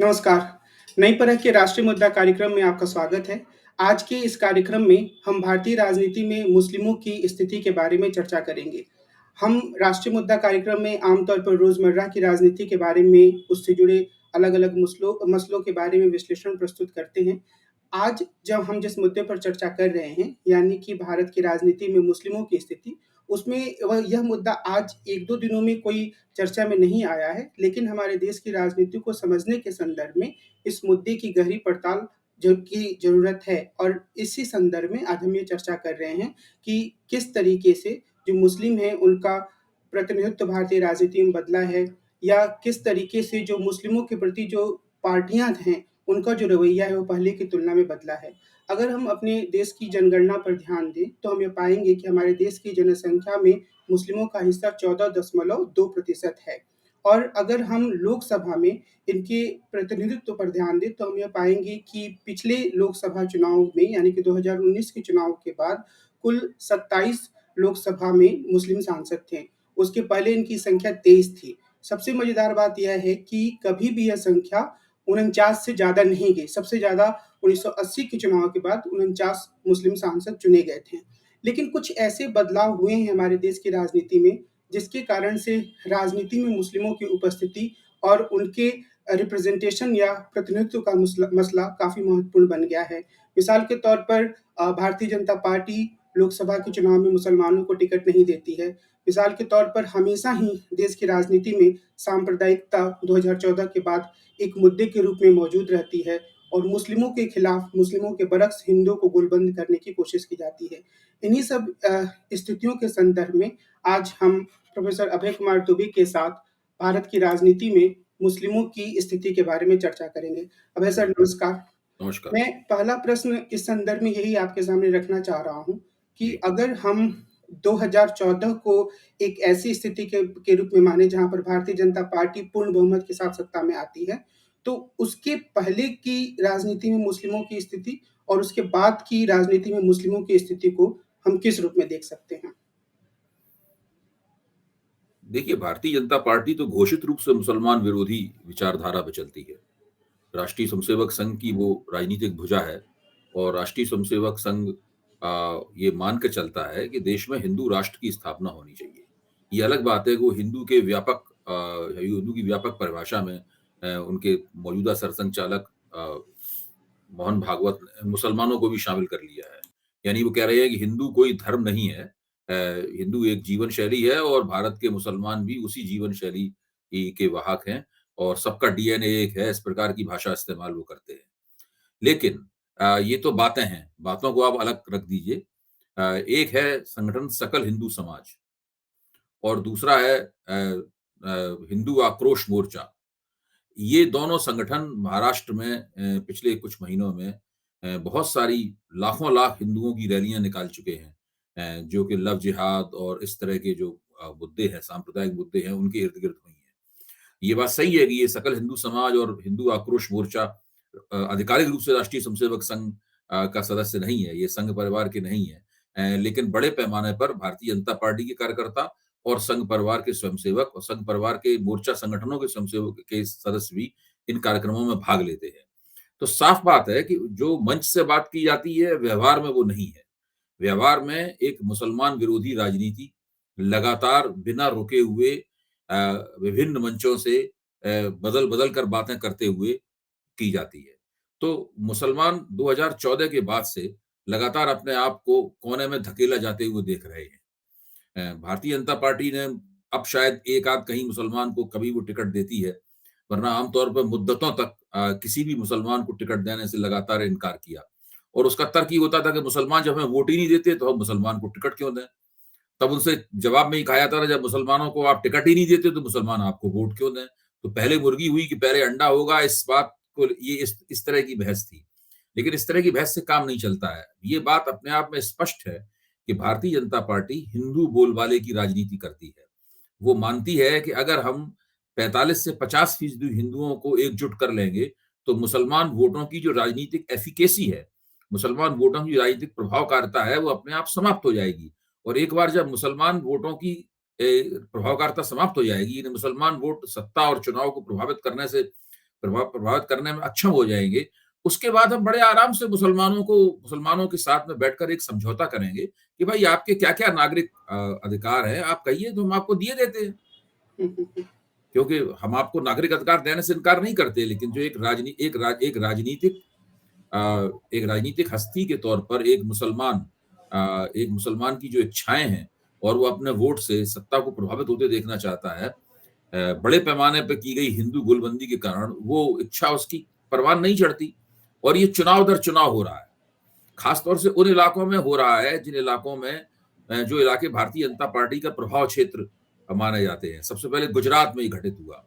नमस्कार। नई परख के राष्ट्रीय मुद्दा कार्यक्रम में आपका स्वागत है। आज के इस कार्यक्रम में हम भारतीय राजनीति में मुस्लिमों की स्थिति के बारे में चर्चा करेंगे। हम राष्ट्रीय मुद्दा कार्यक्रम में आमतौर पर रोज़मर्रा की राजनीति के बारे में, उससे जुड़े अलग-अलग मुस्लों मसलों के बारे में विश्लेषण प्रस्तुत करते हैं। आज जब हम जिस मुद्दे पर चर्चा कर रहे हैं, यानी कि भारत की राजनीति में मुस्लिमों की स्थिति, उसमें वह यह मुद्दा आज 1-2 दिनों में कोई चर्चा में नहीं आया है, लेकिन हमारे देश की राजनीति को समझने के संदर्भ में इस मुद्दे की गहरी पड़ताल की ज़रूरत है और इसी संदर्भ में आज हम ये चर्चा कर रहे हैं कि किस तरीके से जो मुस्लिम हैं, उनका प्रतिनिधित्व भारतीय राजनीति में बदला है या किस तरीके से जो मुस्लिमों के प्रति जो पार्टियाँ हैं, उनका जो रवैया है, वो पहले की तुलना में बदला है। अगर हम अपने देश की जनगणना पर ध्यान दें, तो हम ये पाएँगे कि हमारे देश की जनसंख्या में मुस्लिमों का हिस्सा 14.2% है और अगर हम लोकसभा में इनके प्रतिनिधित्व पर ध्यान दें, तो हम ये पाएँगे कि पिछले लोकसभा चुनाव में यानी कि 2019 के चुनाव के बाद कुल 27 लोकसभा में मुस्लिम सांसद थे। उसके पहले इनकी संख्या 23 थी। सबसे मज़ेदार बात यह है कि कभी भी यह संख्या 49 से ज़्यादा नहीं गई। सबसे ज़्यादा 1980 के चुनाव के बाद 49 मुस्लिम सांसद चुने गए थे। लेकिन कुछ ऐसे बदलाव हुए हैं हमारे देश की राजनीति में, जिसके कारण से राजनीति में मुस्लिमों की उपस्थिति और उनके रिप्रेजेंटेशन या प्रतिनिधित्व का मसला काफ़ी महत्वपूर्ण बन गया है। मिसाल के तौर पर भारतीय जनता पार्टी लोकसभा के चुनाव में मुसलमानों को टिकट नहीं देती है। मिसाल के तौर पर हमेशा ही देश की राजनीति में सांप्रदायिकता 2014 के बाद एक मुद्दे के रूप में मौजूद रहती है और मुस्लिमों के खिलाफ, मुस्लिमों के बरक्स हिंदुओं को गोलबंद करने की कोशिश की जाती है। इन्हीं सब स्थितियों के संदर्भ में आज हम प्रोफ़ेसर अभय कुमार दुबे के साथ भारत की राजनीति में मुस्लिमों की स्थिति के बारे में चर्चा करेंगे। अभय सर, जी, नमस्कार। नमस्कार। मैं पहला प्रश्न इस संदर्भ में यही आपके सामने रखना चाह रहा हूँ कि जी, अगर हम 2014 को एक ऐसी स्थिति के रूप में माने जहाँ पर भारतीय जनता पार्टी पूर्ण बहुमत के साथ सत्ता में आती है, तो उसके पहले की राजनीति में मुस्लिमों की स्थिति और उसके बाद की राजनीति में मुस्लिमों की स्थिति को हम किस रूप में देख सकते हैं? देखिए भारतीय जनता पार्टी तो घोषित रूप से मुसलमान विरोधी विचारधारा पे चलती है। राष्ट्रीय स्वयंसेवक संघ की वो राजनीतिक भुजा है और राष्ट्रीय स्वयंसेवक संघ ये मान के चलता है कि देश में हिंदू राष्ट्र की स्थापना होनी चाहिए। ये अलग बात है कि वो हिंदू की व्यापक परिभाषा में उनके मौजूदा सरसंघचालक मोहन भागवत ने मुसलमानों को भी शामिल कर लिया है। यानी वो कह रहे हैं कि हिंदू कोई धर्म नहीं है, हिंदू एक जीवन शैली है और भारत के मुसलमान भी उसी जीवन शैली के वाहक हैं और सबका डीएनए एक है, इस प्रकार की भाषा इस्तेमाल वो करते हैं। लेकिन ये तो बातें हैं, बातों को आप अलग रख दीजिए। एक है संगठन सकल हिंदू समाज और दूसरा है हिंदू आक्रोश मोर्चा। ये दोनों संगठन महाराष्ट्र में पिछले कुछ महीनों में बहुत सारी लाखों लाख हिंदुओं की रैलियां निकाल चुके हैं, जो कि लव जिहाद और इस तरह के जो मुद्दे हैं, सांप्रदायिक मुद्दे हैं, उनके इर्द गिर्द हुई हैं। ये बात सही है कि ये सकल हिंदू समाज और हिंदू आक्रोश मोर्चा आधिकारिक रूप से राष्ट्रीय स्वयंसेवक संघ का सदस्य नहीं है, ये संघ परिवार के नहीं है। लेकिन बड़े पैमाने पर भारतीय जनता पार्टी के कार्यकर्ता और संघ परिवार के स्वयंसेवक और संघ परिवार के मोर्चा संगठनों के स्वयंसेवक के सदस्य भी इन कार्यक्रमों में भाग लेते हैं। तो साफ बात है कि जो मंच से बात की जाती है, व्यवहार में वो नहीं है। व्यवहार में एक मुसलमान विरोधी राजनीति लगातार बिना रुके हुए विभिन्न मंचों से बदल-बदल कर बातें करते हुए की जाती है। तो मुसलमान 2014 के बाद से लगातार अपने आप को कोने में धकेला जाते हुए देख रहे हैं। भारतीय जनता पार्टी ने अब शायद एक आध कहीं मुसलमान को कभी वो टिकट देती है, वरना आमतौर पर मुद्दतों तक किसी भी मुसलमान को टिकट देने से लगातार इनकार किया और उसका तर्क ये होता था कि मुसलमान जब हमें वोट ही नहीं देते, तो हम मुसलमान को टिकट क्यों दें? तब उनसे जवाब में ही कहा जाता था, जब मुसलमानों को आप टिकट ही नहीं देते, तो मुसलमान आपको वोट क्यों दें? तो पहले मुर्गी हुई कि पहले अंडा होगा, इस बात को ये इस तरह की बहस थी। लेकिन इस तरह की बहस से काम नहीं चलता है। ये बात अपने आप में स्पष्ट है कि भारतीय जनता पार्टी हिंदू बोलबाले की राजनीति करती है। वो मानती है कि अगर हम 45 से 50% हिंदुओं को एकजुट कर लेंगे, तो मुसलमान वोटों की जो राजनीतिक एफिकेसी है, मुसलमान वोटों की राजनीतिक प्रभावकारिता है, वो अपने आप समाप्त हो जाएगी। और एक बार जब मुसलमान वोटों की प्रभावकारिता समाप्त हो जाएगी, यानी मुसलमान वोट सत्ता और चुनाव को प्रभावित करने से प्रभावित करने में अक्षम हो जाएंगे, उसके बाद हम बड़े आराम से मुसलमानों के साथ में बैठकर एक समझौता करेंगे कि भाई आपके क्या-क्या नागरिक अधिकार हैं, आप कहिए तो हम आपको दिए देते हैं। क्योंकि हम आपको नागरिक अधिकार देने से इनकार नहीं करते, लेकिन जो एक राजनीतिक हस्ती के तौर पर एक मुसलमान की जो इच्छाएं हैं और वो अपने वोट से सत्ता को प्रभावित होते देखना चाहता है, बड़े पैमाने पर की गई हिंदू गोलबंदी के कारण वो इच्छा उसकी परवान नहीं चढ़ती और ये चुनाव दर चुनाव हो रहा है। खासतौर से उन इलाकों में हो रहा है जिन इलाकों में जो इलाके भारतीय जनता पार्टी का प्रभाव क्षेत्र माने जाते हैं। सबसे पहले गुजरात में ये घटित हुआ,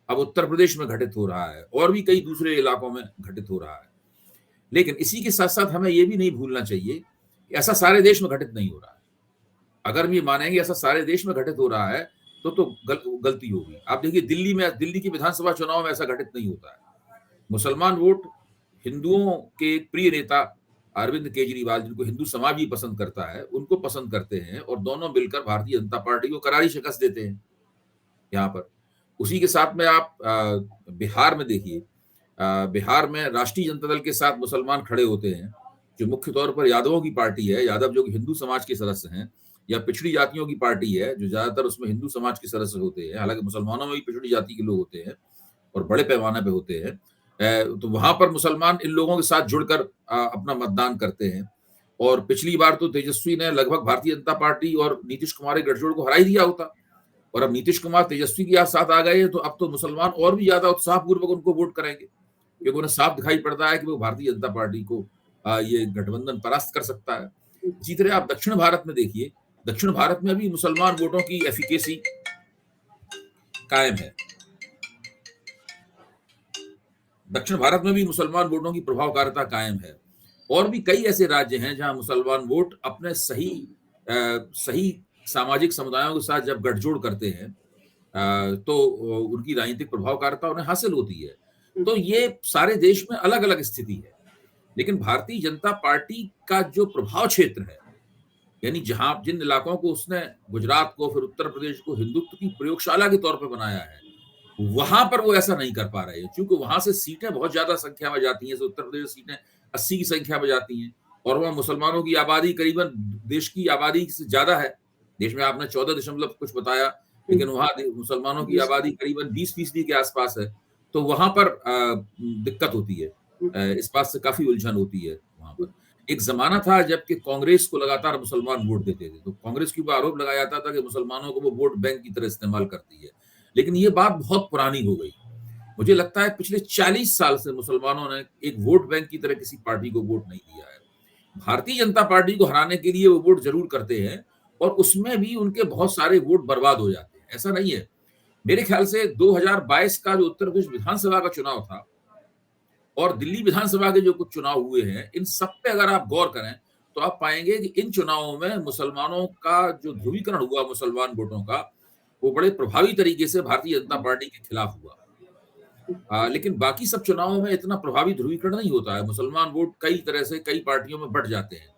अब उत्तर प्रदेश में घटित हो रहा है और भी कई दूसरे इलाकों में घटित हो रहा है। लेकिन इसी के साथ-साथ हमें ये भी नहीं भूलना चाहिए कि ऐसा सारे देश में घटित नहीं हो रहा है। अगर हम ये मानेंगे ऐसा सारे देश में घटित हो रहा है तो गलती होगी। आप देखिए दिल्ली की विधानसभा चुनाव में ऐसा घटित नहीं होता है। मुसलमान वोट हिंदुओं के एक प्रिय नेता अरविंद केजरीवाल, जिनको हिंदू समाज भी पसंद करता है, उनको पसंद करते हैं और दोनों मिलकर भारतीय जनता पार्टी को करारी शिकस्त देते हैं यहाँ पर। उसी के साथ में आप बिहार में देखिए, बिहार में राष्ट्रीय जनता दल के साथ मुसलमान खड़े होते हैं, जो मुख्य तौर पर यादवों की पार्टी है, यादव जो हिंदू समाज के सदस्य हैं, या पिछड़ी जातियों की पार्टी है, जो ज्यादातर उसमें हिंदू समाज के सदस्य होते हैं, हालांकि मुसलमानों में भी पिछड़ी जाति के लोग होते हैं और बड़े पैमाने पे होते हैं। तो वहां पर मुसलमान इन लोगों के साथ जुड़कर अपना मतदान करते हैं। और पिछली बार तो तेजस्वी ने लगभग भारतीय जनता पार्टी और नीतीश कुमार के गठजोड़ को हरा ही दिया होता, और अब नीतीश कुमार तेजस्वी के साथ आ गए, तो अब तो मुसलमान और भी ज्यादा उत्साहपूर्वक उनको वोट करेंगे, क्योंकि उन्हें साफ दिखाई पड़ता है कि वो भारतीय जनता पार्टी को ये गठबंधन परास्त कर सकता है। इसी तरह आप दक्षिण भारत में देखिए, दक्षिण भारत में भी मुसलमान वोटों की एफिकेसी कायम है। दक्षिण भारत में भी मुसलमान वोटों की प्रभावकारिता कायम है। और भी कई ऐसे राज्य हैं जहां मुसलमान वोट अपने सही सामाजिक समुदायों के साथ जब गठजोड़ करते हैं तो उनकी राजनीतिक प्रभावकारिता उन्हें हासिल होती है। तो ये सारे देश में अलग अलग स्थिति है, लेकिन भारतीय जनता पार्टी का जो प्रभाव क्षेत्र है, यानी जिन इलाकों को उसने, गुजरात को, फिर उत्तर प्रदेश को हिंदुत्व की प्रयोगशाला के तौर पर बनाया है, वहां पर वो ऐसा नहीं कर पा रहे हैं, क्योंकि वहां से सीटें बहुत ज्यादा संख्या में जाती हैं। उत्तर प्रदेश सीटें 80 की संख्या में जाती हैं और वहां मुसलमानों की आबादी करीबन देश की आबादी से ज्यादा है। देश में आपने 14 दशमलव कुछ बताया, लेकिन वहां मुसलमानों की आबादी करीबन 20% के आसपास है। तो वहां पर दिक्कत होती है, इस बात से काफी उलझन होती है वहां पर। एक जमाना था जबकि कांग्रेस को लगातार मुसलमान वोट देते थे, तो कांग्रेस के ऊपर आरोप लगाया जाता था कि मुसलमानों को वो वोट बैंक की तरह इस्तेमाल करती है, लेकिन ये बात बहुत पुरानी हो गई। मुझे लगता है पिछले 40 साल से मुसलमानों ने एक वोट बैंक की तरह किसी पार्टी को वोट नहीं दिया है। भारतीय जनता पार्टी को हराने के लिए वो वोट जरूर करते हैं, और उसमें भी उनके बहुत सारे वोट बर्बाद हो जाते हैं, ऐसा नहीं है। मेरे ख्याल से 2022 का जो उत्तर प्रदेश विधानसभा का चुनाव था और दिल्ली विधानसभा के जो कुछ चुनाव हुए हैं, इन सब पे अगर आप गौर करें तो आप पाएंगे कि इन चुनावों में मुसलमानों का जो ध्रुवीकरण हुआ, मुसलमान वोटों का, वो बड़े प्रभावी तरीके से भारतीय जनता पार्टी के खिलाफ हुआ। लेकिन बाकी सब चुनावों में इतना प्रभावी ध्रुवीकरण नहीं होता है। मुसलमान वोट कई तरह से कई पार्टियों में बट जाते हैं।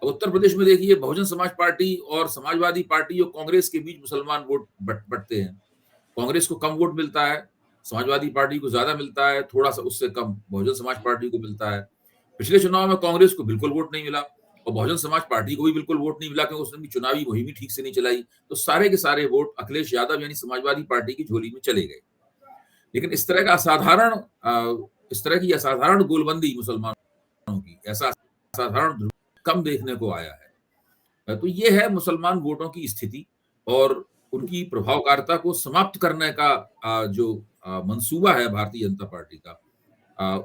उत्तर प्रदेश में देखिए, बहुजन समाज पार्टी और समाजवादी पार्टी और कांग्रेस के बीच मुसलमान वोट बटते हैं। कांग्रेस को कम वोट मिलता है, समाजवादी पार्टी को ज्यादा मिलता है, थोड़ा सा उससे कम बहुजन समाज पार्टी को मिलता है। पिछले चुनाव में कांग्रेस को बिल्कुल वोट नहीं मिला और बहुजन समाज पार्टी को भी बिल्कुल वोट नहीं मिला, क्योंकि उसने चुनावी मुहिम ठीक से नहीं चलाई। तो सारे के सारे वोट अखिलेश यादव यानी समाजवादी पार्टी की झोली में चले गए। लेकिन इस तरह की असाधारण गोलबंदी मुसलमानों की, ऐसा असाधारण कम देखने को आया है। तो ये है मुसलमान वोटों की स्थिति, और उनकी प्रभावकारिता को समाप्त करने का जो मंसूबा है भारतीय जनता पार्टी का,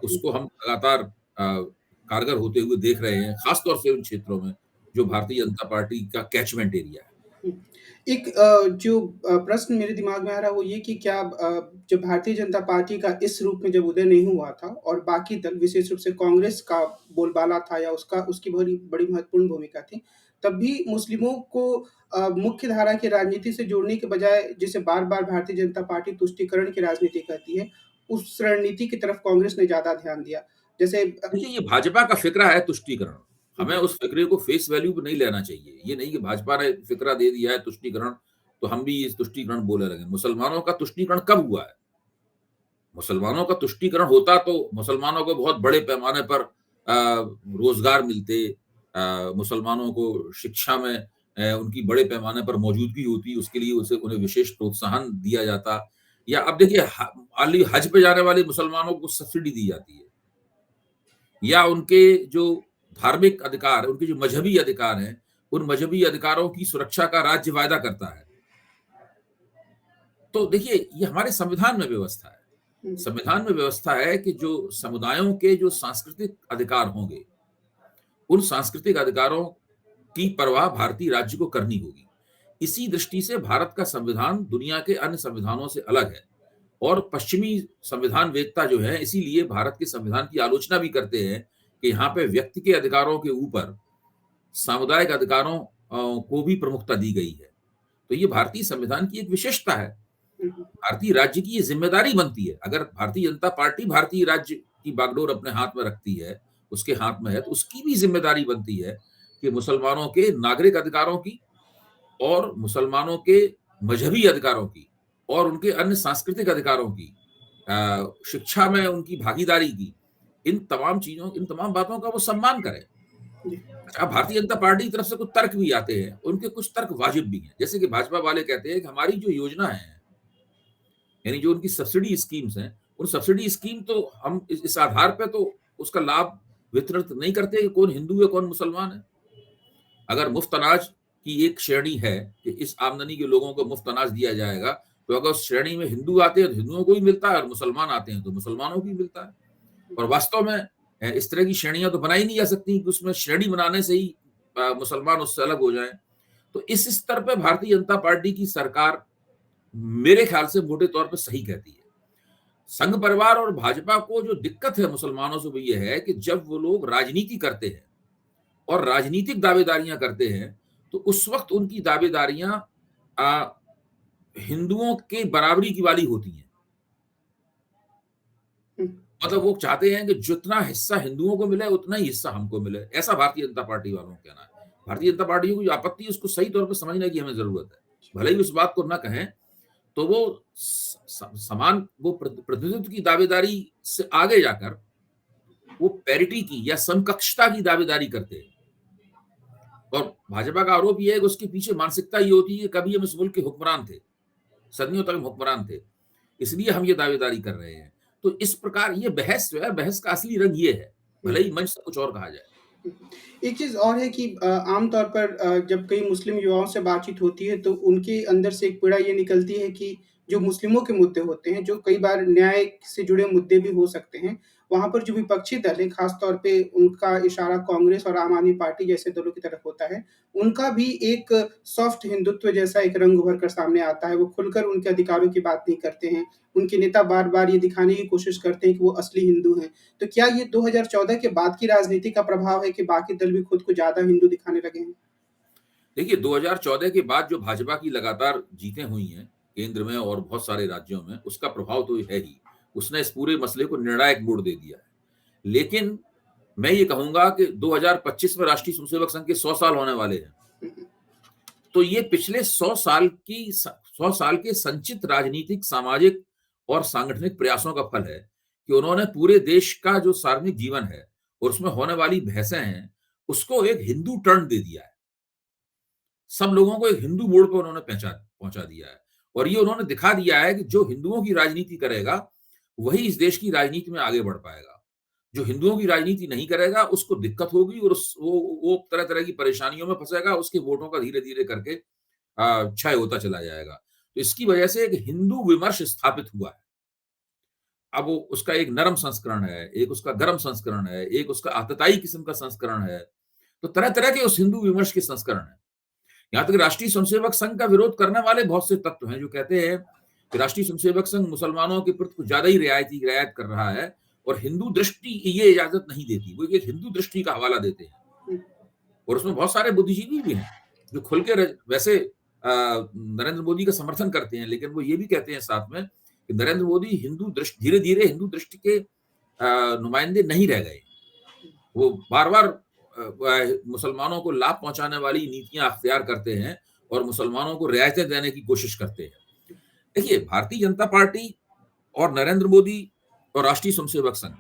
उसको हम लगातार कारगर होते हुए देख रहे हैं, खासतौर से उन क्षेत्रों में जो भारतीय जनता पार्टी का कैचमेंट एरिया है। एक जो प्रश्न मेरे दिमाग में आ रहा है वो ये कि क्या जब भारतीय जनता पार्टी का इस रूप में जब उदय नहीं हुआ था और बाकी दल, विशेष रूप से कांग्रेस का बोलबाला था या उसकी बड़ी बड़ी महत्वपूर्ण भूमिका थी, तब भी मुस्लिमों को मुख्य धारा की राजनीति से जोड़ने के बजाय, जिसे बार-बार भारतीय जनता पार्टी तुष्टीकरण की राजनीति कहती है, उस रणनीति की तरफ कांग्रेस ने ज़्यादा ध्यान दिया। जैसे देखिए, ये भाजपा का फिक्रा है तुष्टीकरण। हमें उस फिक्रे को फेस वैल्यू पे नहीं लेना चाहिए। ये नहीं कि भाजपा ने फिक्रा दे दिया है तुष्टीकरण, तो हम भी इस तुष्टीकरण बोले लगे। मुसलमानों का तुष्टीकरण कब हुआ है? मुसलमानों का तुष्टीकरण होता तो मुसलमानों को बहुत बड़े पैमाने पर रोजगार मिलते, मुसलमानों को शिक्षा में उनकी बड़े पैमाने पर मौजूदगी होती, उसके लिए उसे उन्हें विशेष प्रोत्साहन दिया जाता। या अब देखिए हज पे जाने वाले मुसलमानों को सब्सिडी दी जाती है, या उनके जो धार्मिक अधिकार, उनके जो मजहबी अधिकार हैं, उन मजहबी अधिकारों की सुरक्षा का राज्य वायदा करता है। तो देखिए, ये हमारे संविधान में व्यवस्था है। संविधान में व्यवस्था है कि जो समुदायों के जो सांस्कृतिक अधिकार होंगे, उन सांस्कृतिक अधिकारों की परवाह भारतीय राज्य को करनी होगी। इसी दृष्टि से भारत का संविधान दुनिया के अन्य संविधानों से अलग है, और पश्चिमी संविधान वेदता जो है इसीलिए भारत के संविधान की आलोचना भी करते हैं कि यहाँ पे व्यक्ति के अधिकारों के ऊपर सामुदायिक अधिकारों को भी प्रमुखता दी गई है। तो ये भारतीय संविधान की एक विशेषता है। भारतीय राज्य की ये जिम्मेदारी बनती है। अगर भारतीय जनता पार्टी भारतीय राज्य की बागडोर अपने हाथ में रखती है, उसके हाथ में है, तो उसकी भी जिम्मेदारी बनती है कि मुसलमानों के नागरिक अधिकारों की और मुसलमानों के मजहबी अधिकारों की और उनके अन्य सांस्कृतिक अधिकारों की, शिक्षा में उनकी भागीदारी की, इन तमाम बातों का वो सम्मान करें। अच्छा, भारतीय जनता पार्टी की तरफ से कुछ तर्क भी आते हैं, उनके कुछ तर्क वाजिब भी हैं। जैसे कि भाजपा वाले कहते हैं कि हमारी जो योजना है, यानी जो उनकी सब्सिडी स्कीम्स हैं, उन सब्सिडी स्कीम तो हम इस आधार पे तो उसका लाभ वितरित नहीं करते कि कौन हिंदू है कौन मुसलमान है। अगर मुफ्त अनाज की एक श्रेणी है कि इस आमदनी के लोगों को मुफ्त अनाज दिया जाएगा, तो अगर उस श्रेणी में हिंदू आते हैं तो हिंदुओं को ही मिलता है, और मुसलमान आते हैं तो मुसलमानों को ही मिलता है। और वास्तव में इस तरह की श्रेणियां तो बनाई नहीं जा सकती कि उसमें श्रेणी बनाने से ही मुसलमान उससे अलग हो जाए। तो इस स्तर पर भारतीय जनता पार्टी की सरकार मेरे ख्याल से मोटे तौर पर सही कहती है। संघ परिवार और भाजपा को जो दिक्कत है मुसलमानों से वो ये है कि जब वो लोग राजनीति करते हैं और राजनीतिक दावेदारियां करते हैं, तो उस वक्त उनकी दावेदारियां हिंदुओं के बराबरी की वाली होती हैं। मतलब वो चाहते हैं कि जितना हिस्सा हिंदुओं को मिले उतना ही हिस्सा हमको मिले, ऐसा भारतीय जनता पार्टी वालों का कहना है। भारतीय जनता पार्टी को जो आपत्ति है उसको सही तौर पर समझने की हमें जरूरत है। भले ही उस बात को ना कहें, तो वो समान वो प्रतिनिधित्व की दावेदारी से आगे जाकर वो पैरिटी की या समकक्षता की दावेदारी करते हैं। और भाजपा का आरोप यह है कि उसके पीछे मानसिकता ये होती है कि कभी हम इस मुल्क के हुक्मरान थे, सदियों तक हम हुक्मरान थे, इसलिए हम ये दावेदारी कर रहे हैं। तो इस प्रकार ये बहस जो है, बहस का असली रंग ये है, भले ही मंच से कुछ और कहा जाए। एक चीज़ और है कि आम तौर पर जब कई मुस्लिम युवाओं से बातचीत होती है, तो उनके अंदर से एक पीड़ा ये निकलती है कि जो मुस्लिमों के मुद्दे होते हैं, जो कई बार न्याय से जुड़े मुद्दे भी हो सकते हैं, वहाँ पर जो विपक्षी दल है, ख़ास तौर पे उनका इशारा कांग्रेस और आम आदमी पार्टी जैसे दलों की तरफ होता है, उनका भी एक सॉफ्ट हिंदुत्व जैसा एक रंग उभर कर सामने आता है। वो खुलकर उनके अधिकारों की बात नहीं करते हैं। उनके नेता बार-बार ये दिखाने की कोशिश करते हैं कि वो असली हिंदू हैं। तो क्या ये 2014 के बाद की राजनीति का प्रभाव है कि बाकी दल भी खुद को ज़्यादा हिंदू दिखाने लगे हैं? देखिए, 2014 के बाद जो भाजपा की लगातार जीतें हुई हैं केंद्र में और बहुत सारे राज्यों में, उसका प्रभाव तो है ही। उसने इस पूरे मसले को निर्णायक मोड़ दे दिया है। लेकिन मैं ये कहूंगा कि 2025 में राष्ट्रीय स्वयंसेवक संघ के 100 साल होने वाले हैं। तो ये पिछले 100 साल के संचित राजनीतिक, सामाजिक और सांगठनिक प्रयासों का फल है कि उन्होंने पूरे देश का जो सार्वजनिक जीवन है और उसमें होने वाली बहसें हैं, उसको एक हिंदू टर्न दे दिया है। सब लोगों को एक हिंदू मोड़ पर उन्होंने पहुंचा दिया है, और ये उन्होंने दिखा दिया है कि जो हिंदुओं की राजनीति करेगा वही इस देश की राजनीति में आगे बढ़ पाएगा। जो हिंदुओं की राजनीति नहीं करेगा उसको दिक्कत होगी, और वो तरह तरह की परेशानियों में फंसेगा, उसके वोटों का धीरे धीरे करके क्षय होता चला जाएगा। तो इसकी वजह से एक हिंदू विमर्श स्थापित हुआ है। अब वो उसका एक नरम संस्करण है, एक उसका गर्म संस्करण है, एक उसका आतताई किस्म का संस्करण है। तो तरह तरह के उस हिंदू विमर्श के संस्करण है। यहाँ तक राष्ट्रीय स्वयंसेवक संघ का विरोध करने वाले बहुत से तत्व हैं जो कहते हैं कि राष्ट्रीय स्वयंसेवक संघ मुसलमानों के प्रति कुछ ज्यादा ही रियायत कर रहा है और हिंदू दृष्टि ये इजाजत नहीं देती। वो एक हिंदू दृष्टि का हवाला देते हैं, और उसमें बहुत सारे बुद्धिजीवी भी हैं जो खुल के वैसे नरेंद्र मोदी का समर्थन करते हैं, लेकिन वो ये भी कहते हैं साथ में कि नरेंद्र मोदी धीरे धीरे हिंदू दृष्टि के नुमाइंदे नहीं रह गए। वो बार बार मुसलमानों को लाभ पहुंचाने वाली नीतियां अख्तियार करते हैं और मुसलमानों को रियायतें देने की कोशिश करते हैं। देखिए, भारतीय जनता पार्टी और नरेंद्र मोदी और राष्ट्रीय स्वयंसेवक संघ,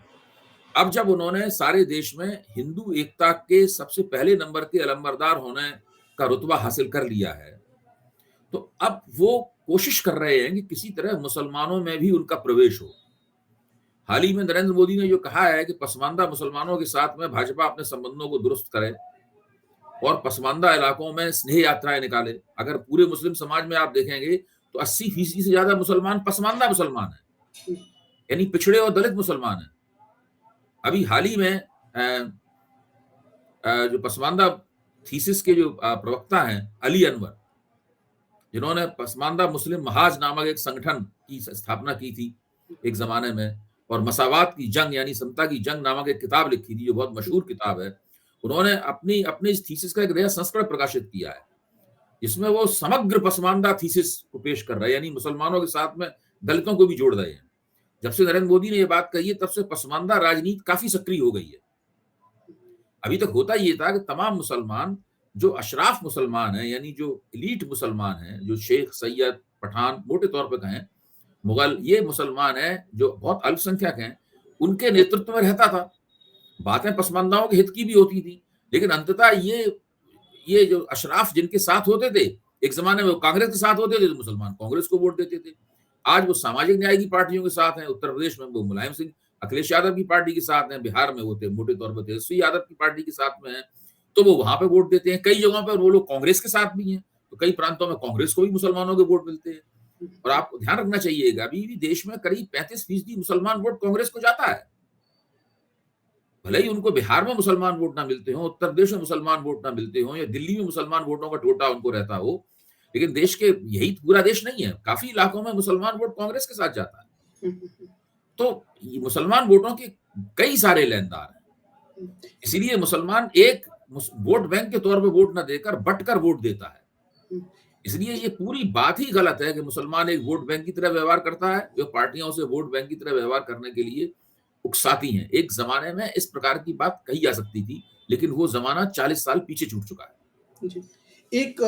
अब जब उन्होंने सारे देश में हिंदू एकता के सबसे पहले नंबर के अलंबरदार होने का रुतबा हासिल कर लिया है, तो अब वो कोशिश कर रहे हैं कि किसी तरह मुसलमानों में भी उनका प्रवेश हो। हाल ही में नरेंद्र मोदी ने जो कहा है कि पसमानदा मुसलमानों के साथ में भाजपा अपने संबंधों को दुरुस्त करे और पसमानदा इलाकों में स्नेह यात्राएं निकाले। अगर पूरे मुस्लिम समाज में आप देखेंगे तो 80% से ज्यादा मुसलमान पसमानदा मुसलमान है, यानी पिछड़े और दलित मुसलमान है। अभी हाल ही में जो पसमानदा थीसिस के जो प्रवक्ता हैं अली अनवर, जिन्होंने पसमानदा मुस्लिम महाज नामक एक संगठन की स्थापना की थी एक जमाने में, और मसावात की जंग यानी समता की जंग नामक एक किताब लिखी थी जो बहुत मशहूर किताब है, उन्होंने अपनी अपनी इस थीसिस का एक नया संस्करण प्रकाशित किया है जिसमें वो समग्र पसमानदा थीसिस को पेश कर रहे हैं, यानी मुसलमानों के साथ में दलितों को भी जोड़ रहे हैं। जब से नरेंद्र मोदी ने ये बात कही है तब से पसमानदा राजनीति काफी सक्रिय हो गई है। अभी तक होता ये था कि तमाम मुसलमान जो अशराफ मुसलमान हैं, यानी जो एलीट मुसलमान हैं, जो शेख, सैयद, पठान मोटे तौर पे कहें, मुगल, ये मुसलमान हैं जो बहुत अल्पसंख्यक हैं, उनके नेतृत्व में रहता था। बातें पसमानदाओं के हित की भी होती थी, लेकिन अंततः ये जो अशराफ जिनके साथ होते थे, एक जमाने में वो कांग्रेस के साथ होते थे तो मुसलमान कांग्रेस को वोट देते थे। आज वो सामाजिक न्याय की पार्टियों के साथ हैं। उत्तर प्रदेश में वो मुलायम सिंह, अखिलेश यादव की पार्टी के साथ हैं, बिहार में वो मोटे तौर पर तेजस्वी यादव की पार्टी के साथ में है, तो वो वहां पे वोट देते हैं। कई जगहों पर वो लोग कांग्रेस के साथ भी हैं, तो कई प्रांतों में कांग्रेस को भी मुसलमानों के वोट मिलते हैं। और आपको ध्यान रखना चाहिएगा, अभी भी देश में करीब 35% मुसलमान वोट कांग्रेस को जाता है। भले ही उनको बिहार में मुसलमान वोट ना मिलते हो, उत्तर प्रदेश में मुसलमान वोट ना मिलते हो, या दिल्ली में मुसलमान वोटों का टोटा उनको रहता हो, लेकिन देश के यही पूरा देश नहीं है, काफी इलाकों में मुसलमान वोट कांग्रेस के साथ जाता है। तो मुसलमान वोटों के कई सारे लेनदार हैं, इसीलिए मुसलमान एक वोट बैंक के तौर पर वोट ना देकर बंटकर वोट देता है। इसलिए ये पूरी बात ही गलत है कि मुसलमान एक वोट बैंक की तरह व्यवहार करता है, जो पार्टियां उसे वोट बैंक की तरह व्यवहार करने के लिए उकसाती हैं। एक जमाने में इस प्रकार की बात कही जा सकती थी, लेकिन वो जमाना 40 साल पीछे छूट चुका है। जी। एक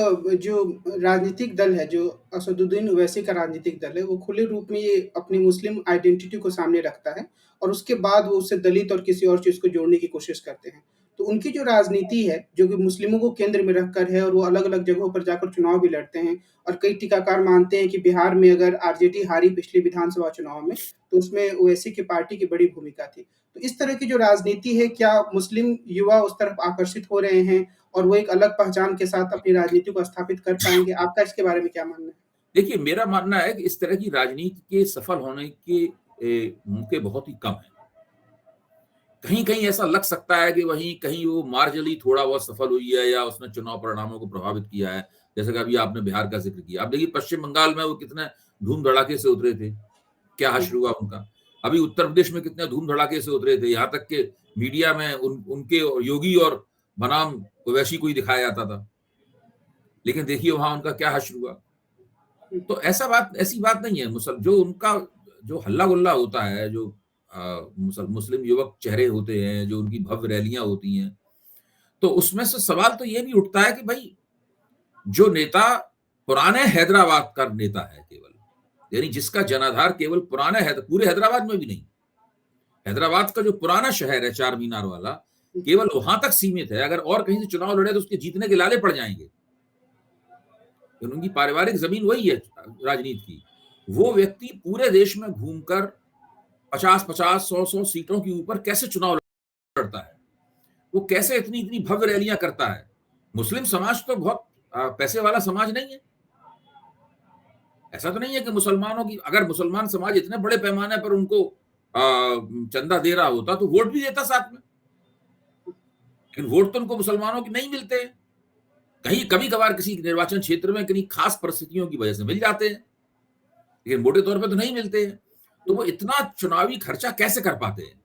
जो राजनीतिक दल है, जो असदुद्दीन ओवैसी का राजनीतिक दल है, वो खुले रूप में ये अपनी मुस्लिम आइडेंटिटी को सामने रखता है और उसके बाद वो उससे दलित और किसी और चीज़ को जोड़ने की कोशिश करते हैं। तो उनकी जो राजनीति है, जो कि मुस्लिमों को केंद्र में रखकर है, और वो अलग-अलग जगहों पर जाकर चुनाव भी लड़ते हैं, और कई टीकाकार मानते हैं कि बिहार में अगर आरजेडी हारी पिछले विधानसभा चुनाव में, तो उसमें ओवैसी की पार्टी की बड़ी भूमिका थी। तो इस तरह की जो राजनीति है, क्या मुस्लिम युवा उस तरफ आकर्षित हो रहे हैं और वो एक अलग पहचान के साथ अपनी राजनीति को स्थापित कर पाएँगे? आपका इसके बारे में क्या मानना है? देखिए, मेरा मानना है कि इस तरह की राजनीति के सफल होने के मौके बहुत ही कम हैं। कहीं-कहीं ऐसा लग सकता है कि वहीं कहीं वो मार्जिनली थोड़ा बहुत सफल हुई है या उसने चुनाव परिणामों को प्रभावित किया है। जैसे कि अभी आपने बिहार का ज़िक्र किया। आप देखिए पश्चिम बंगाल में वो कितने धूम-धड़ाके से उतरे थे, क्या हुँ, हश्र हुआ उनका। अभी उत्तर प्रदेश में कितने धूम-धड़ाके से उतरे थे, यहाँ तक कि मीडिया में उनके और योगी और बनाम ओवैसी को ही दिखाया जाता था। लेकिन देखिए वहाँ उनका क्या हश्र हुआ। हुँ, तो ऐसी बात नहीं है। जो उनका जो हल्ला-गुल्ला होता है, जो मुस्लिम युवक चेहरे होते हैं, जो उनकी भव्य रैलियाँ होती हैं, तो उसमें से सवाल तो ये भी उठता है कि भई जो नेता पुराने हैदराबाद का नेता है केवल, यानी जिसका जनाधार केवल पूरे हैदराबाद में भी नहीं, हैदराबाद का जो पुराना शहर है चार मीनार वाला, हुँ, केवल वहाँ तक सीमित है। अगर और कहीं से चुनाव लड़े तो उसके जीतने के लाले पड़ जाएँगे। उनकी पारिवारिक ज़मीन वही है राजनीति की। वो व्यक्ति पूरे देश में घूमकर 50-50, 100-100 सीटों के ऊपर कैसे चुनाव लड़ता है? वो कैसे इतनी-इतनी भव्य रैलियाँ करता है? मुस्लिम समाज तो बहुत पैसे वाला समाज नहीं है। ऐसा तो नहीं है कि मुसलमानों की, अगर मुसलमान समाज इतने बड़े पैमाने पर उनको चंदा दे रहा होता तो वोट भी देता साथ में। लेकिन वोट तो उनको मुसलमानों के नहीं मिलते हैं। कहीं कभी-कभार किसी निर्वाचन क्षेत्र में किन्हीं खास परिस्थितियों की वजह से मिल जाते हैं, लेकिन मोटे तौर पे तो नहीं मिलते हैं। तो वो इतना चुनावी खर्चा कैसे कर पाते हैं?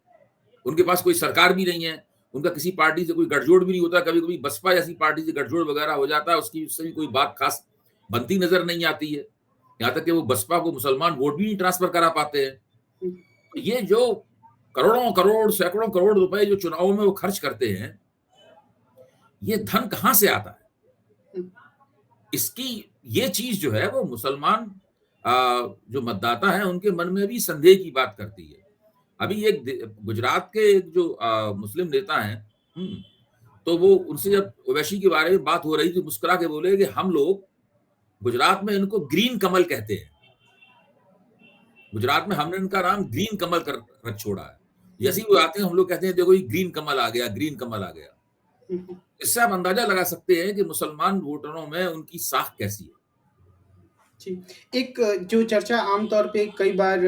उनके पास कोई सरकार भी नहीं है, उनका किसी पार्टी से कोई गठजोड़ भी नहीं होता। कभी-कभी बसपा जैसी पार्टी से गठजोड़ वगैरह हो जाता है, उससे भी कोई बात खास बनती नज़र नहीं आती है। यहाँ तक कि वो बसपा को मुसलमान वोट भी नहीं ट्रांसफर करा पाते हैं। हुँ, तो ये जो करोड़ों करोड़, सैकड़ों करोड़ रुपए जो चुनावों में वो खर्च करते हैं, ये धन कहाँ से आता है? हुँ, इसकी ये चीज़ जो है वो मुसलमान जो मतदाता हैं उनके मन में भी संदेह की बात करती है। अभी एक गुजरात के एक जो मुस्लिम नेता हैं, तो वो उनसे जब ओवैसी के बारे में बात हो रही थी, मुस्कुरा के बोले कि हम लोग गुजरात में इनको ग्रीन कमल कहते हैं। गुजरात में हमने इनका नाम ग्रीन कमल कर रख छोड़ा है। जैसे ही वो आते हैं हम लोग कहते हैं देखो ये ग्रीन कमल आ गया, ग्रीन कमल आ गया। इससे आप अंदाजा लगा सकते हैं कि मुसलमान वोटरों में उनकी साख कैसी है। जी, एक जो चर्चा आम तौर पे कई बार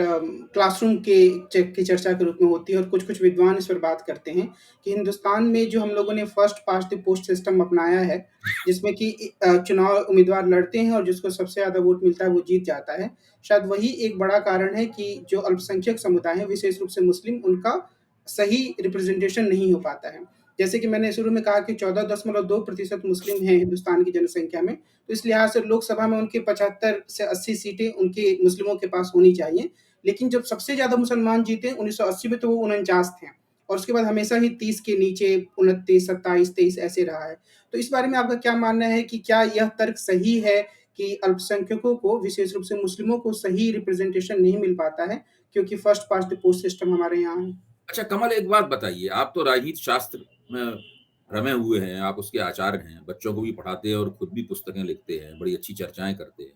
क्लासरूम की चर्चा के रूप में होती है और कुछ-कुछ विद्वान इस पर बात करते हैं कि हिंदुस्तान में जो हम लोगों ने first past the post system अपनाया है, जिसमें कि चुनाव उम्मीदवार लड़ते हैं और जिसको सबसे ज़्यादा वोट मिलता है, वो जीत जाता है। शायद वही एक बड़ा कारण है कि जो अल्पसंख्यक समुदाय है, विशेष रूप से मुस्लिम, उनका सही रिप्रेजेंटेशन नहीं हो पाता है। जैसे कि मैंने शुरू में कहा कि 14.2% मुस्लिम हैं हिंदुस्तान की जनसंख्या में, तो इस लिहाज से लोकसभा में उनकी 75 से 80 सीटें उनके मुस्लिमों के पास होनी चाहिए। लेकिन जब सबसे ज़्यादा मुसलमान जीते 1980 में, तो वो 49 थे और उसके बाद हमेशा ही 30 के नीचे 29, 27, 23 ऐसे रहा है। तो इस बारे में आपका क्या मानना है कि क्या यह तर्क सही है कि अल्पसंख्यकों को, विशेष रूप से मुस्लिमों को सही रिप्रेजेंटेशन नहीं मिल पाता है क्योंकि first past the post system हमारे यहाँ है? अच्छा कमल, एक बात बताइए, आप तो राजनीति शास्त्र में रमे हुए हैं, आप उसके आचार्य हैं, बच्चों को भी पढ़ाते हैं और खुद भी पुस्तकें लिखते हैं, बड़ी अच्छी चर्चाएं करते हैं।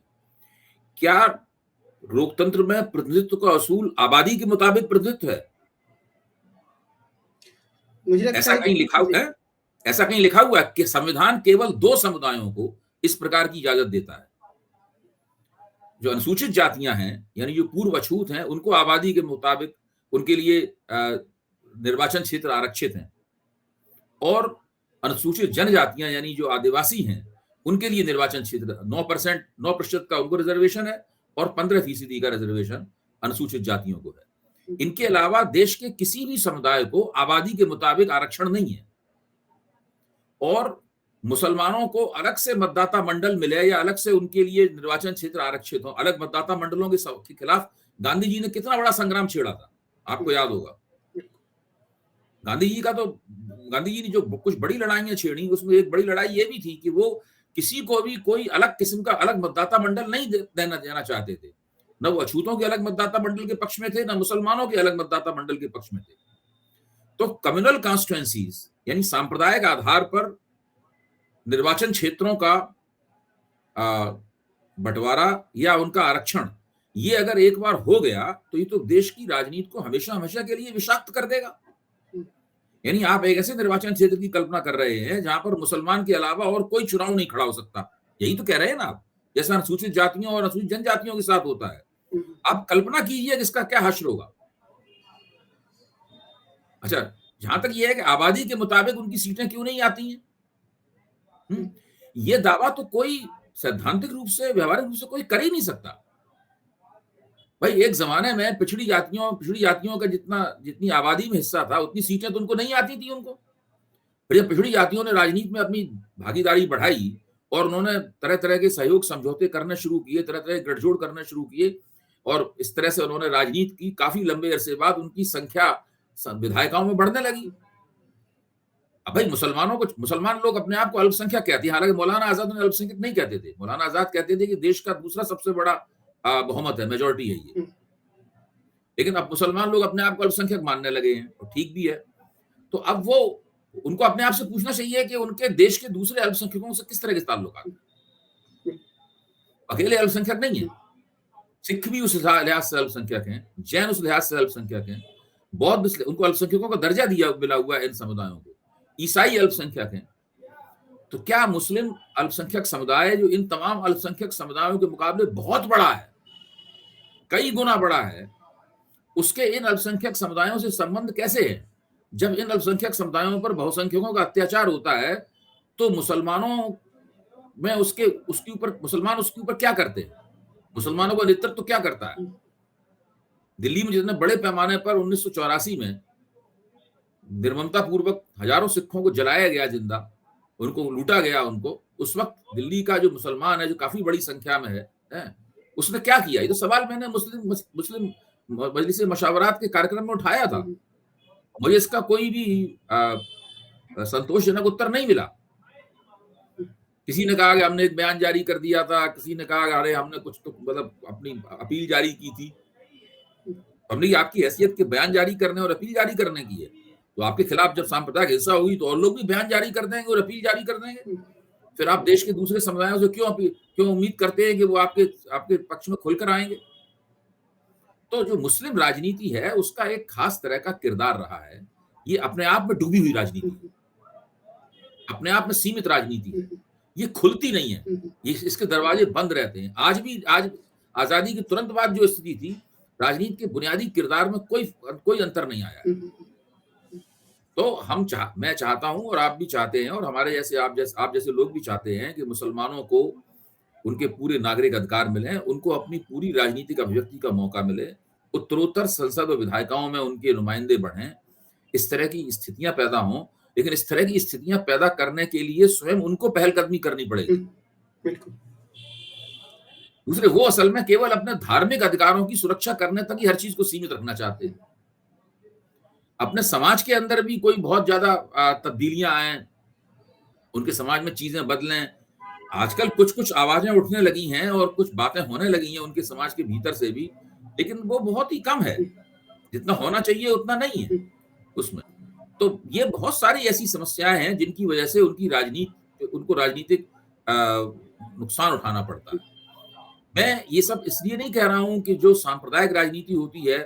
क्या लोकतंत्र में प्रतिनिधित्व का असूल आबादी के मुताबिक प्रतिनिधित्व है? मुझे लगता ऐसा है कहीं कि लिखा हुआ जी। है? ऐसा कहीं लिखा हुआ है कि संविधान केवल 2 समुदायों को इस प्रकार की इजाजत देता है? जो अनुसूचित जातियां हैं, यानी जो पूर्व अछूत हैं, उनको आबादी के मुताबिक उनके लिए निर्वाचन क्षेत्र आरक्षित हैं और अनुसूचित जनजातियां यानी जो आदिवासी हैं, उनके लिए निर्वाचन क्षेत्र 9% का उनको रिजर्वेशन है और 15% का रिजर्वेशन अनुसूचित जातियों को है। इनके अलावा देश के किसी भी समुदाय को आबादी के मुताबिक आरक्षण नहीं है और मुसलमानों को अलग से मतदाता मंडल मिले या अलग से उनके लिए निर्वाचन क्षेत्र आरक्षित हो, अलग मतदाता मंडलों के खिलाफ गांधी जी ने कितना बड़ा संग्राम छेड़ा था, आपको याद होगा। गांधी जी ने जो कुछ बड़ी लड़ाइयां छेड़ी, उसमें एक बड़ी लड़ाई ये भी थी कि वो किसी को भी कोई अलग किस्म का अलग मतदाता मंडल नहीं देना चाहते थे। न वो अछूतों के अलग मतदाता मंडल के पक्ष में थे, न मुसलमानों के अलग मतदाता मंडल के पक्ष में थे। तो कम्युनल कॉन्स्टिट्यूएंसीज यानी सांप्रदायिक आधार पर निर्वाचन क्षेत्रों का बंटवारा या उनका आरक्षण, ये अगर एक बार हो गया तो ये तो देश की राजनीति को हमेशा हमेशा के लिए विषाक्त कर देगा। यानी आप एक ऐसे निर्वाचन क्षेत्र की कल्पना कर रहे हैं जहां पर मुसलमान के अलावा और कोई चुनाव नहीं खड़ा हो सकता। यही तो कह रहे हैं ना आप, जैसा अनुसूचित जातियों और अनुसूचित जनजातियों के साथ होता है। आप कल्पना कीजिए कि इसका क्या हश्र होगा। अच्छा, जहां तक यह है कि आबादी के मुताबिक उनकी सीटें क्यों नहीं आती हैं, ये दावा तो कोई सैद्धांतिक रूप से, व्यवहारिक रूप से कोई कर ही नहीं सकता। भाई एक जमाने में पिछड़ी जातियों का जितनी आबादी में हिस्सा था, उतनी सीटें तो उनको नहीं आती थी उनको। फिर जब पिछड़ी जातियों ने राजनीति में अपनी भागीदारी बढ़ाई और उन्होंने तरह तरह के सहयोग समझौते करने शुरू किए, तरह तरह के गठजोड़ करने शुरू किए और इस तरह से उन्होंने राजनीति की, काफी लंबे अरसे बाद उनकी संख्या विधायिकाओं में बढ़ने लगी। अब भाई मुसलमान लोग अपने आप को अल्पसंख्यक कहते हैं, हालांकि मौलाना आजाद उन्हें अल्पसंख्यक नहीं कहते थे। मौलाना आजाद कहते थे कि देश का दूसरा सबसे बड़ा बहुमत है, मेजोरिटी है ये। लेकिन अब मुसलमान लोग अपने आप को अल्पसंख्यक मानने लगे हैं और ठीक भी है। तो अब वो उनको अपने आप से पूछना चाहिए कि उनके देश के दूसरे अल्पसंख्यकों से किस तरह के ताल्लुकात हैं। अकेले अल्पसंख्यक नहीं है, सिख भी उस लिहाज से अल्पसंख्यक हैं, जैन उस लिहाज से अल्पसंख्यक हैं, बौद्ध, उनको अल्पसंख्यकों का दर्जा मिला हुआ है इन समुदायों को, ईसाई अल्पसंख्यक हैं। तो क्या मुस्लिम अल्पसंख्यक समुदाय जो इन तमाम अल्पसंख्यक समुदायों के मुकाबले बहुत बड़ा है, कई गुना बड़ा है, उसके इन अल्पसंख्यक समुदायों से संबंध कैसे है? जब इन अल्पसंख्यक समुदायों पर बहुसंख्यकों का अत्याचार होता है तो मुसलमानों में मुसलमान उसके ऊपर क्या करते हैं? मुसलमानों का नेतृत्व तो क्या करता है? दिल्ली में जितने बड़े पैमाने पर 1984 में निर्ममता पूर्वक हजारों सिखों को जलाया गया जिंदा, उनको लूटा गया, उस वक्त दिल्ली का जो मुसलमान है, जो काफी बड़ी संख्या में है, उसने क्या किया? ये तो सवाल मैंने मुस्लिम मजलिस मशावरात के कार्यक्रम में उठाया था। मुझे इसका कोई भी संतोषजनक उत्तर नहीं मिला। किसी ने कहा कि हमने एक बयान जारी कर दिया था, किसी ने कहा अरे हमने कुछ तो मतलब अपनी अपील जारी की थी। हमने कि आपकी हैसियत के बयान जारी करने और अपील जारी करने की है। तो आपके खिलाफ जब सांप्रदायिक हिंसा हुई तो और लोग भी बयान जारी कर देंगे और अपील जारी कर देंगे। फिर आप देश के दूसरे समुदायों से क्यों उम्मीद करते हैं कि वो आपके आपके पक्ष में खुलकर आएँगे? तो जो मुस्लिम राजनीति है, उसका एक खास तरह का किरदार रहा है। ये अपने आप में डूबी हुई राजनीति है, अपने आप में सीमित राजनीति है। ये खुलती नहीं है, ये इसके दरवाजे बंद रहते हैं। आज आज़ादी के तुरंत बाद जो स्थिति थी, राजनीति के बुनियादी किरदार में कोई अंतर नहीं आया है। तो मैं चाहता हूँ और आप भी चाहते हैं और हमारे जैसे आप जैसे लोग भी चाहते हैं कि मुसलमानों को उनके पूरे नागरिक अधिकार मिलें, उनको अपनी पूरी राजनीतिक अभिव्यक्ति का मौका मिले, उत्तरोत्तर संसद और विधायिकाओं में उनके नुमाइंदे बढ़ें, इस तरह की स्थितियाँ पैदा हों, लेकिन इस तरह की स्थितियाँ पैदा करने के लिए स्वयं उनको पहलकदमी करनी पड़ेगी। बिल्कुल। दूसरे वो असल में केवल अपने धार्मिक अधिकारों की सुरक्षा करने तक ही हर चीज़ को सीमित रखना चाहते हैं। अपने समाज के अंदर भी कोई बहुत ज़्यादा तब्दीलियाँ आएँ, उनके समाज में चीज़ें बदलें। आजकल कुछ-कुछ आवाज़ें उठने लगी हैं और कुछ बातें होने लगी हैं उनके समाज के भीतर से भी, लेकिन वो बहुत ही कम है। जितना होना चाहिए उतना नहीं है उसमें। तो ये बहुत सारी ऐसी समस्याएँ हैं जिनकी वजह से उनको राजनीतिक नुकसान उठाना पड़ता है। मैं ये सब इसलिए नहीं कह रहा हूँ कि जो सांप्रदायिक राजनीति होती है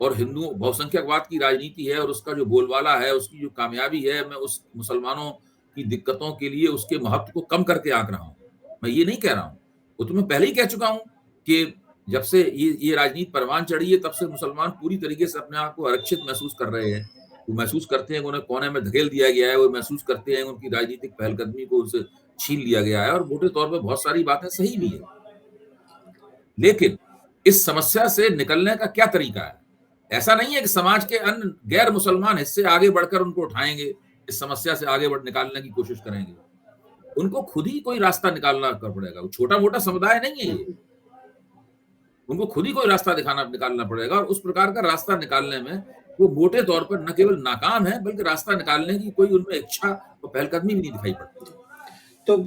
और हिंदुओं बहुसंख्यकवाद की राजनीति है और उसका जो बोलबाला है, उसकी जो कामयाबी है, मैं उस मुसलमानों की दिक्कतों के लिए उसके महत्व को कम करके आँक रहा हूँ। मैं ये नहीं कह रहा हूँ। वो तो मैं पहले ही कह चुका हूँ कि जब से ये राजनीति परवान चढ़ी है, तब से मुसलमान पूरी तरीके से अपने आप को आरक्षित महसूस कर रहे हैं। वो महसूस करते हैं कि उन्हें कोने में धकेल दिया गया है, वो महसूस करते हैं उनकी राजनीतिक पहलकदमी को उनसे छीन लिया गया है और मोटे तौर पे बहुत सारी बातें सही भी हैं। लेकिन इस समस्या से निकलने का क्या तरीका है? ऐसा नहीं है कि समाज के अन्य गैर मुसलमान हिस्से आगे बढ़कर उनको उठाएँगे, इस समस्या से आगे निकालने की कोशिश करेंगे। उनको खुद ही कोई रास्ता निकालना पड़ेगा। छोटा-मोटा समुदाय नहीं है ये। उनको खुद ही कोई रास्ता निकालना पड़ेगा और उस प्रकार का रास्ता निकालने में वो मोटे तौर पर न केवल नाकाम है, बल्कि रास्ता निकालने की कोई उनमें इच्छा और पहलकदमी भी नहीं दिखाई पड़ती। तो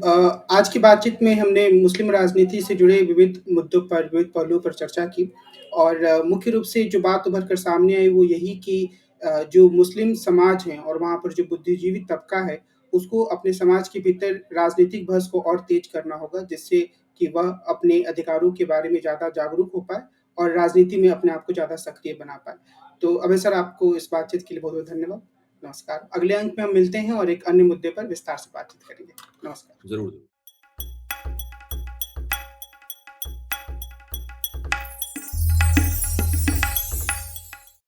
आज की बातचीत में हमने मुस्लिम राजनीति से जुड़े विविध मुद्दों पर, विविध पहलुओं पर चर्चा की और मुख्य रूप से जो बात उभर कर सामने आई वो यही कि जो मुस्लिम समाज है और वहाँ पर जो बुद्धिजीवी तबका है, उसको अपने समाज के भीतर राजनीतिक बहस को और तेज करना होगा, जिससे कि वह अपने अधिकारों के बारे में ज़्यादा जागरूक हो पाए और राजनीति में अपने आप को ज़्यादा सक्रिय बना पाए। तो अभय सर, आपको इस बातचीत के लिए बहुत-बहुत धन्यवाद। नमस्कार। अगले अंक में हम मिलते हैं और एक अन्य मुद्दे पर विस्तार से बातचीत करेंगे। नमस्कार। ज़रूर।